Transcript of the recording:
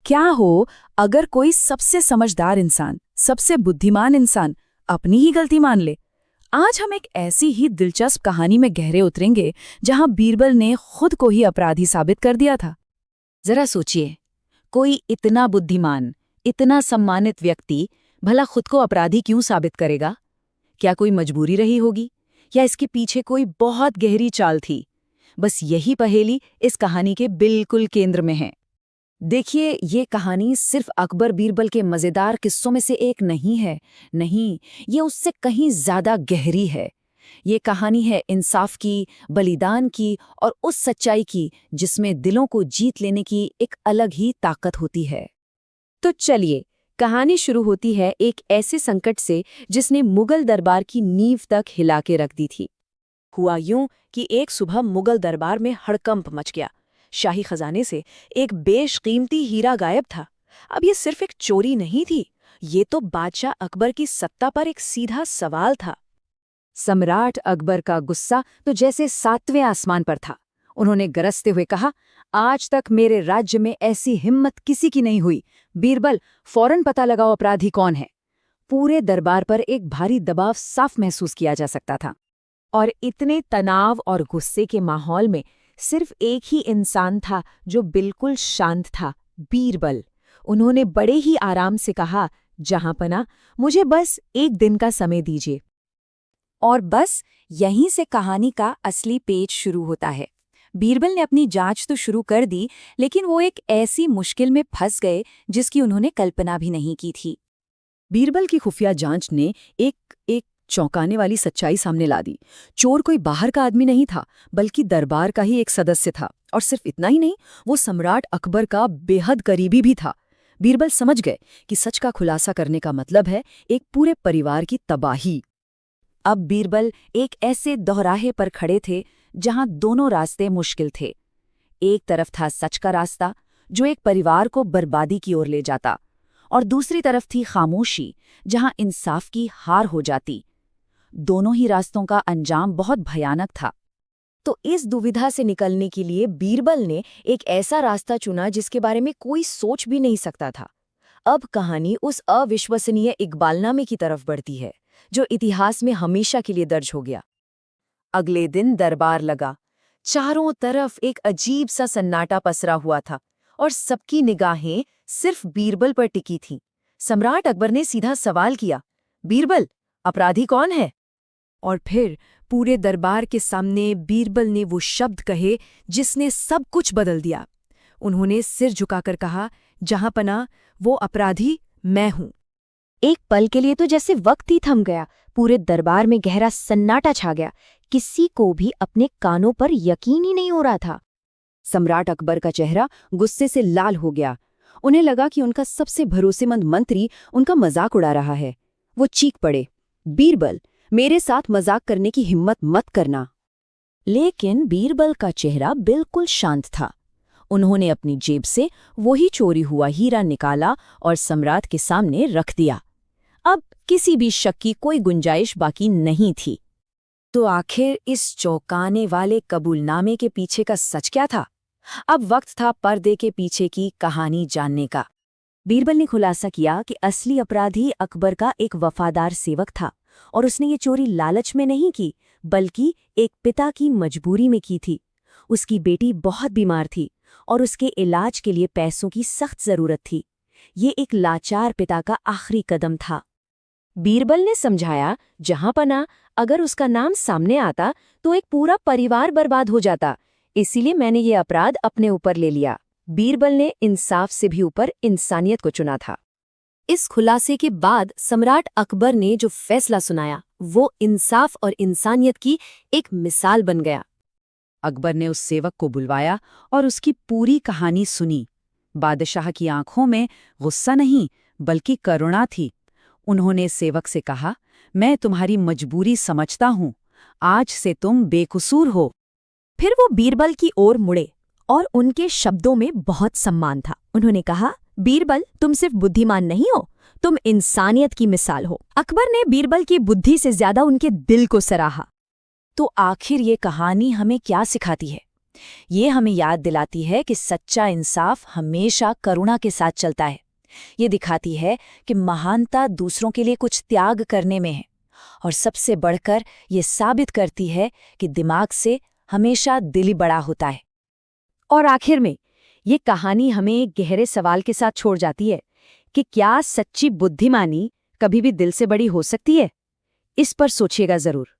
क्या हो अगर कोई सबसे समझदार इंसान, सबसे बुद्धिमान इंसान अपनी ही गलती मान ले। आज हम एक ऐसी ही दिलचस्प कहानी में गहरे उतरेंगे जहां बीरबल ने खुद को ही अपराधी साबित कर दिया था। जरा सोचिए, कोई इतना बुद्धिमान, इतना सम्मानित व्यक्ति भला खुद को अपराधी क्यों साबित करेगा? क्या कोई मजबूरी रही होगी या इसके पीछे कोई बहुत गहरी चाल थी? बस यही पहेली इस कहानी के बिल्कुल केंद्र में है। देखिए, ये कहानी सिर्फ अकबर बीरबल के मजेदार किस्सों में से एक नहीं है। नहीं, ये उससे कहीं ज्यादा गहरी है। ये कहानी है इंसाफ की, बलिदान की और उस सच्चाई की जिसमें दिलों को जीत लेने की एक अलग ही ताकत होती है। तो चलिए, कहानी शुरू होती है एक ऐसे संकट से जिसने मुगल दरबार की नींव तक हिला के रख दी थी। हुआ यूं कि एक सुबह मुगल दरबार में हड़कंप मच गया। शाही खजाने से एक बेशकीमती हीरा गायब था। अब ये सिर्फ एक चोरी नहीं थी, ये तो बादशाह अकबर की सत्ता पर एक सीधा सवाल था। सम्राट अकबर का गुस्सा तो जैसे 7वें आसमान पर था। उन्होंने गरजते हुए कहा, आज तक मेरे राज्य में ऐसी हिम्मत किसी की नहीं हुई। बीरबल, फौरन पता लगाओ अपराधी कौन है। पूरे दरबार पर एक भारी दबाव साफ महसूस किया जा सकता था। और इतने तनाव और गुस्से के माहौल में सिर्फ एक ही इंसान था जो बिल्कुल शांत था, बीरबल। उन्होंने बड़े ही आराम से कहा, जहांपना, मुझे बस एक दिन का समय दीजिए। और बस यहीं से कहानी का असली पेज शुरू होता है। बीरबल ने अपनी जांच तो शुरू कर दी, लेकिन वो एक ऐसी मुश्किल में फंस गए जिसकी उन्होंने कल्पना भी नहीं की थी। बीरबल की खुफिया जांच ने एक चौंकाने वाली सच्चाई सामने ला दी। चोर कोई बाहर का आदमी नहीं था, बल्कि दरबार का ही एक सदस्य था। और सिर्फ इतना ही नहीं, वो सम्राट अकबर का बेहद करीबी भी था। बीरबल समझ गए कि सच का खुलासा करने का मतलब है एक पूरे परिवार की तबाही। अब बीरबल एक ऐसे दोहराहे पर खड़े थे जहां दोनों रास्ते मुश्किल थे। एक तरफ था सच का रास्ता, जो एक परिवार को बर्बादी की ओर ले जाता, और दूसरी तरफ थी खामोशी, जहां इंसाफ की हार हो जाती। दोनों ही रास्तों का अंजाम बहुत भयानक था। तो इस दुविधा से निकलने के लिए बीरबल ने एक ऐसा रास्ता चुना जिसके बारे में कोई सोच भी नहीं सकता था। अब कहानी उस अविश्वसनीय इकबालनामे की तरफ बढ़ती है, जो इतिहास में हमेशा के लिए दर्ज हो गया। अगले दिन दरबार लगा। चारों तरफ एक अजीब सा सन्नाटा पसरा हुआ था और सबकी निगाहें सिर्फ बीरबल पर टिकी थीं। सम्राट अकबर ने सीधा सवाल किया, बीरबल, अपराधी कौन है? और फिर पूरे दरबार के सामने बीरबल ने वो शब्द कहे जिसने सब कुछ बदल दिया। उन्होंने सिर झुकाकर कहा, जहांपना, वो अपराधी मैं हूं। एक पल के लिए तो जैसे वक्त ही थम गया। पूरे दरबार में गहरा सन्नाटा छा गया। किसी को भी अपने कानों पर यकीन ही नहीं हो रहा था। सम्राट अकबर का चेहरा गुस्से से लाल हो गया। उन्हें लगा कि उनका सबसे भरोसेमंद मंत्री उनका मजाक उड़ा रहा है। वो चीख पड़े, बीरबल, मेरे साथ मजाक करने की हिम्मत मत करना। लेकिन बीरबल का चेहरा बिल्कुल शांत था। उन्होंने अपनी जेब से वही चोरी हुआ हीरा निकाला और सम्राट के सामने रख दिया। अब किसी भी शक की कोई गुंजाइश बाकी नहीं थी। तो आखिर इस चौंकाने वाले कबूलनामे के पीछे का सच क्या था? अब वक्त था पर्दे के पीछे की कहानी जानने का। बीरबल ने खुलासा किया कि असली अपराधी अकबर का एक वफादार सेवक था, और उसने ये चोरी लालच में नहीं की, बल्कि एक पिता की मजबूरी में की थी। उसकी बेटी बहुत बीमार थी और उसके इलाज के लिए पैसों की सख्त जरूरत थी। ये एक लाचार पिता का आखिरी कदम था। बीरबल ने समझाया, जहांपना, अगर उसका नाम सामने आता तो एक पूरा परिवार बर्बाद हो जाता, इसीलिए मैंने ये अपराध अपने ऊपर ले लिया। बीरबल ने इंसाफ से भी ऊपर इंसानियत को चुना था। इस खुलासे के बाद सम्राट अकबर ने जो फैसला सुनाया, वो इंसाफ और इंसानियत की एक मिसाल बन गया। अकबर ने उस सेवक को बुलवाया और उसकी पूरी कहानी सुनी। बादशाह की आंखों में गुस्सा नहीं, बल्कि करुणा थी। उन्होंने सेवक से कहा, मैं तुम्हारी मजबूरी समझता हूँ, आज से तुम बेकसूर हो। फिर वो बीरबल की ओर मुड़े और उनके शब्दों में बहुत सम्मान था। उन्होंने कहा, बीरबल, तुम सिर्फ बुद्धिमान नहीं हो, तुम इंसानियत की मिसाल हो। अकबर ने बीरबल की बुद्धि से ज्यादा उनके दिल को सराहा। तो आखिर ये कहानी हमें क्या सिखाती है? ये हमें याद दिलाती है कि सच्चा इंसाफ हमेशा करुणा के साथ चलता है। ये दिखाती है कि महानता दूसरों के लिए कुछ त्याग करने में है, और सबसे बढ़कर ये साबित करती है कि दिमाग से हमेशा दिल ही बड़ा होता है। और आखिर में ये कहानी हमें एक गहरे सवाल के साथ छोड़ जाती है कि क्या सच्ची बुद्धिमानी कभी भी दिल से बड़ी हो सकती है? इस पर सोचिएगा जरूर।